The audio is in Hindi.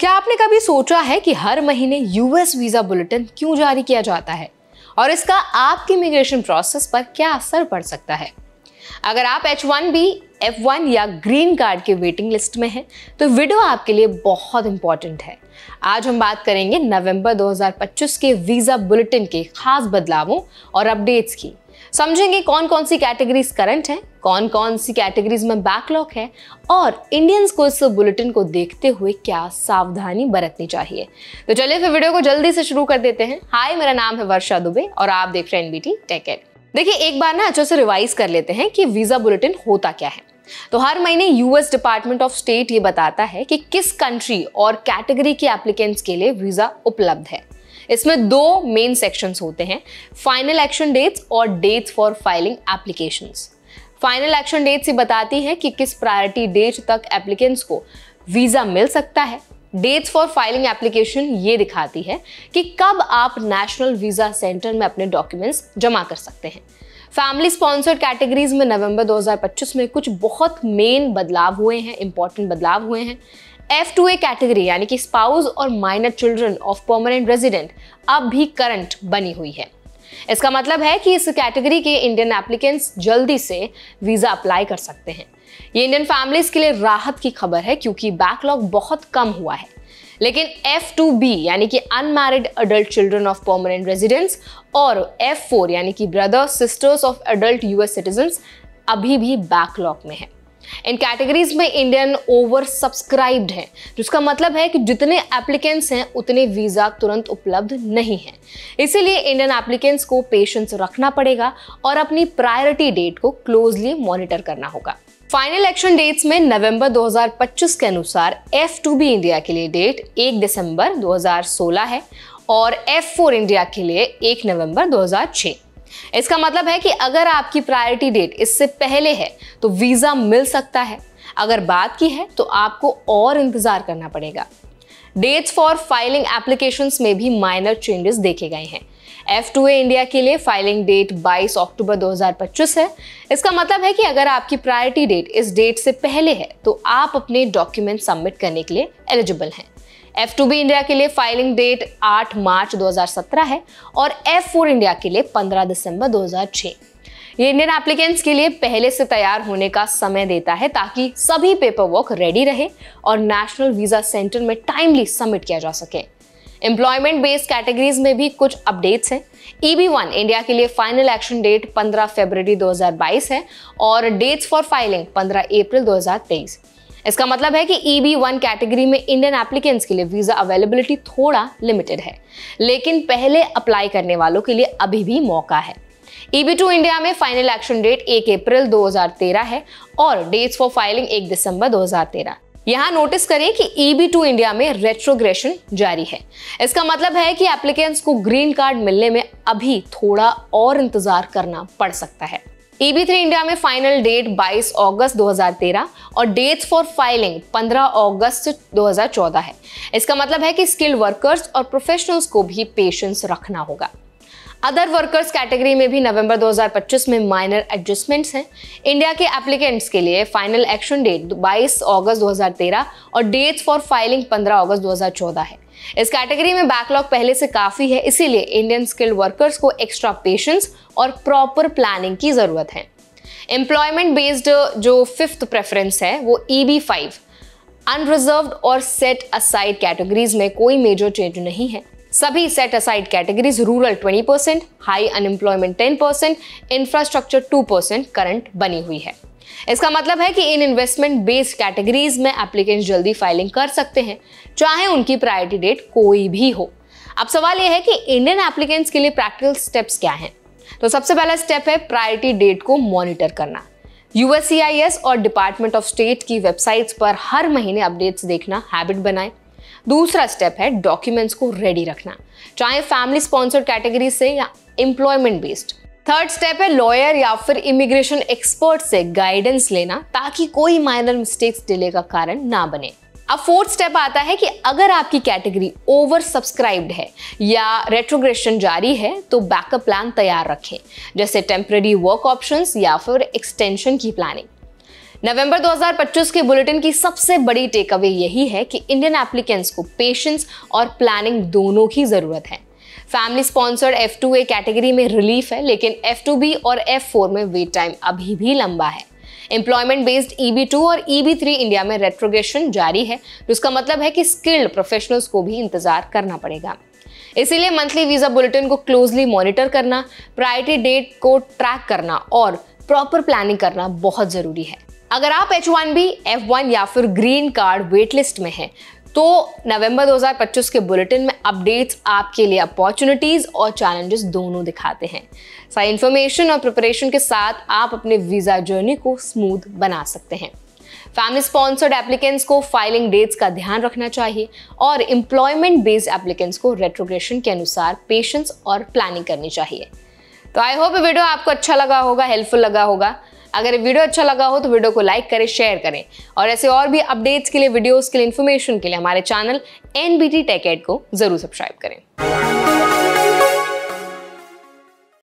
क्या आपने कभी सोचा है कि हर महीने यूएस वीजा बुलेटिन क्यों जारी किया जाता है और इसका आपकी इमिग्रेशन प्रोसेस पर क्या असर पड़ सकता है? अगर आप H1B, F1 या ग्रीन कार्ड के वेटिंग लिस्ट में हैं, तो वीडियो आपके लिए बहुत इंपॉर्टेंट है। आज हम बात करेंगे नवंबर 2025 के वीजा बुलेटिन के खास बदलावों और अपडेट्स की। समझेंगे कौन कौन सी कैटेगरीज करंट हैं, कौन कौन सी कैटेगरीज में बैकलॉग है और इंडियंस को इस बुलेटिन को देखते हुए क्या सावधानी बरतनी चाहिए। तो चलिए फिर वीडियो को जल्दी से शुरू कर देते हैं। हाय, मेरा नाम है वर्षा दुबे और आप देख रहे हैं NBT टेक एड। देखिए, एक बार ना अच्छे से रिवाइज कर लेते हैं कि वीजा बुलेटिन होता क्या है। तो हर महीने यूएस डिपार्टमेंट ऑफ स्टेट ये बताता है कि किस कंट्री और कैटेगरी के एप्लीकेंट्स के लिए वीजा उपलब्ध है। इसमें दो मेन सेक्शंस होते हैं, फाइनल एक्शन डेट्स और dates for filing applications. Final action dates ये बताती है कि किस प्रायोरिटी डेट तक एप्लीकेंट्स को वीजा मिल सकता है। डेट्स फॉर फाइलिंग एप्लीकेशन ये दिखाती है कि कब आप नेशनल वीजा सेंटर में अपने डॉक्यूमेंट्स जमा कर सकते हैं। फैमिली स्पॉन्सर्ड कैटेगरीज में नवंबर 2025 में कुछ बहुत मेन बदलाव हुए हैं, इंपॉर्टेंट बदलाव हुए हैं। F2A कैटेगरी यानी कि स्पाउस और minor children of permanent resident अब भी करंट बनी हुई है। इसका मतलब है कि इस कैटेगरी के इंडियन एप्लीकेंट्स जल्दी से वीजा अप्लाई कर सकते हैं। ये इंडियन फैमिलीज के लिए राहत की खबर है क्योंकि बैकलॉग बहुत कम हुआ है। लेकिन F2B यानी कि unmarried adult children of permanent residents और F4 यानी कि brother sisters of adult US citizens अभी भी बैकलॉग में है। इन कैटेगरीज में इंडियन ओवर सब्सक्राइब्ड है, जिसका मतलब है कि जितने एप्लीकेंट्स हैं उतने वीजा तुरंत उपलब्ध नहीं है। इसीलिए इंडियन एप्लीकेंट्स को पेशेंस रखना पड़ेगा और अपनी प्रायोरिटी डेट को क्लोजली मॉनिटर करना होगा। फाइनल एक्शन डेट्स में नवंबर 2025 के अनुसार F2B इंडिया के लिए डेट 1 दिसंबर 2016 है और F4 इंडिया के लिए 1 नवंबर 2006। इसका मतलब है कि अगर आपकी प्रायोरिटी डेट इससे पहले है तो वीजा मिल सकता है, अगर बाद की है तो आपको और इंतजार करना पड़ेगा। डेट्स फॉर फाइलिंग एप्लीकेशंस में भी माइनर चेंजेस देखे गए हैं। F2A इंडिया के लिए फाइलिंग डेट 22 अक्टूबर 2025 है। इसका मतलब है कि अगर आपकी प्रायोरिटी डेट इस डेट से पहले है तो आप अपने डॉक्यूमेंट सबमिट करने के लिए एलिजिबल हैं। F2B इंडिया के लिए फाइलिंग डेट 8 मार्च 2017 है और F4 इंडिया के लिए 15 दिसंबर 2006। ये इंडियन एप्लीकेंट्स के लिए पहले से तैयार होने का समय देता है ताकि सभी पेपर वर्क रेडी रहे और नेशनल वीजा सेंटर में टाइमली सबमिट किया जा सके। एम्प्लॉयमेंट बेस्ड कैटेगरीज में भी कुछ अपडेट्स हैं। EB1 इंडिया के लिए फाइनल एक्शन डेट 15 फरवरी 2022 है और डेट्स फॉर फाइलिंग 15 अप्रैल 2023। इसका मतलब है कि EB1 कैटेगरी में इंडियन एप्लीकेंट्स के लिए वीजा अवेलेबिलिटी थोड़ा लिमिटेड है, लेकिन पहले अप्लाई करने वालों के लिए अभी भी मौका है। EB2 इंडिया में फाइनल एक्शन डेट 1 अप्रैल 2013 है और डेट्स फॉर फाइलिंग 1 दिसंबर 2013। यहाँ नोटिस करें कि EB2 इंडिया में रेट्रोग्रेशन जारी है। इसका मतलब है कि एप्लीकेंट्स को ग्रीन कार्ड मिलने में अभी थोड़ा और इंतजार करना पड़ सकता है। EB3 इंडिया में फाइनल डेट 22 अगस्त 2013 और डेट्स फॉर फाइलिंग 15 अगस्त 2014 है। इसका मतलब है कि स्किल्ड वर्कर्स और प्रोफेशनल्स को भी पेशेंस रखना होगा। अदर वर्कर्स कैटेगरी में भी नवंबर 2025 में माइनर एडजस्टमेंट्स हैं। इंडिया के एप्लीकेंट्स के लिए फाइनल एक्शन डेट 22 अगस्त 2013 और डेट्स फॉर फाइलिंग 15 अगस्त 2014 है। इस कैटेगरी में बैकलॉग पहले से काफी है, इसीलिए इंडियन स्किल्ड वर्कर्स को एक्स्ट्रा पेशेंस और प्रॉपर प्लानिंग की जरूरत है। एम्प्लॉयमेंट बेस्ड जो 5th प्रेफरेंस है वो EB5 अनरिजर्व्ड और सेट असाइड कैटेगरीज में कोई मेजर चेंज नहीं है। सभी set aside categories rural 20%, high unemployment 10%, infrastructure 2% current बनी हुई है। इसका मतलब है कि इन इन्वेस्टमेंट बेस्ड कैटेगरीज में एप्लीकेंट्स जल्दी फाइलिंग कर सकते हैं, चाहे उनकी प्रायोरिटी डेट कोई भी हो। अब सवाल यह है कि इंडियन एप्लीकेंट्स के लिए प्रैक्टिकल स्टेप्स क्या हैं? तो सबसे पहला स्टेप है प्रायोरिटी डेट को मॉनिटर करना। USCIS और डिपार्टमेंट ऑफ स्टेट की वेबसाइट्स पर हर महीने अपडेट्स देखना हैबिट बनाएं। दूसरा स्टेप है डॉक्यूमेंट्स को रेडी रखना, चाहे फैमिली स्पॉन्सर्ड कैटेगरी से या एम्प्लॉयमेंट बेस्ड। थर्ड स्टेप है लॉयर या फिर इमिग्रेशन एक्सपर्ट से गाइडेंस लेना ताकि कोई माइनर मिस्टेक्स डिले का कारण ना बने। अब फोर्थ स्टेप आता है कि अगर आपकी कैटेगरी ओवर सब्सक्राइब्ड है या रेट्रोग्रेशन जारी है तो बैकअप प्लान तैयार रखें, जैसे टेम्पररी वर्क ऑप्शंस या फिर एक्सटेंशन की प्लानिंग। नवंबर 2025 के बुलेटिन की सबसे बड़ी टेक अवे यही है कि इंडियन एप्लीकेंट्स को पेशेंस और प्लानिंग दोनों की जरूरत है। फैमिली स्पॉन्सर्ड F2A कैटेगरी में रिलीफ है, लेकिन F2B और F4 में वेट टाइम अभी भी लंबा है। एम्प्लॉयमेंट बेस्ड EB2 और EB3 इंडिया में रेट्रोग्रेशन जारी है, जिसका मतलब है कि स्किल्ड प्रोफेशनल्स को भी इंतजार करना पड़ेगा। इसीलिए मंथली वीजा बुलेटिन को क्लोजली मॉनिटर करना, प्रायोरिटी डेट को ट्रैक करना और प्रॉपर प्लानिंग करना बहुत जरूरी है। अगर आप H1B, F1 या फिर ग्रीन कार्ड वेट लिस्ट में हैं, तो नवंबर 2025 के बुलेटिन में अपडेट्स आपके लिए अपॉर्चुनिटीज और चैलेंजेस दोनों दिखाते हैं। सारी इंफॉर्मेशन और प्रिपरेशन के साथ आप अपने वीजा जर्नी को स्मूथ बना सकते हैं। फैमिली स्पॉन्सर्ड एप्लीकेंट्स को फाइलिंग डेट्स का ध्यान रखना चाहिए और एम्प्लॉयमेंट बेस्ड एप्लीकेंट्स को रेट्रोग्रेशन के अनुसार पेशेंस और प्लानिंग करनी चाहिए। तो आई होप ये वीडियो आपको अच्छा लगा होगा, हेल्पफुल लगा होगा। अगर ये वीडियो अच्छा लगा हो तो वीडियो को लाइक करें, शेयर करें और ऐसे और भी अपडेट्स के लिए, वीडियोस के लिए, इन्फॉर्मेशन के लिए हमारे चैनल NBT Tech Ed को जरूर सब्सक्राइब करें।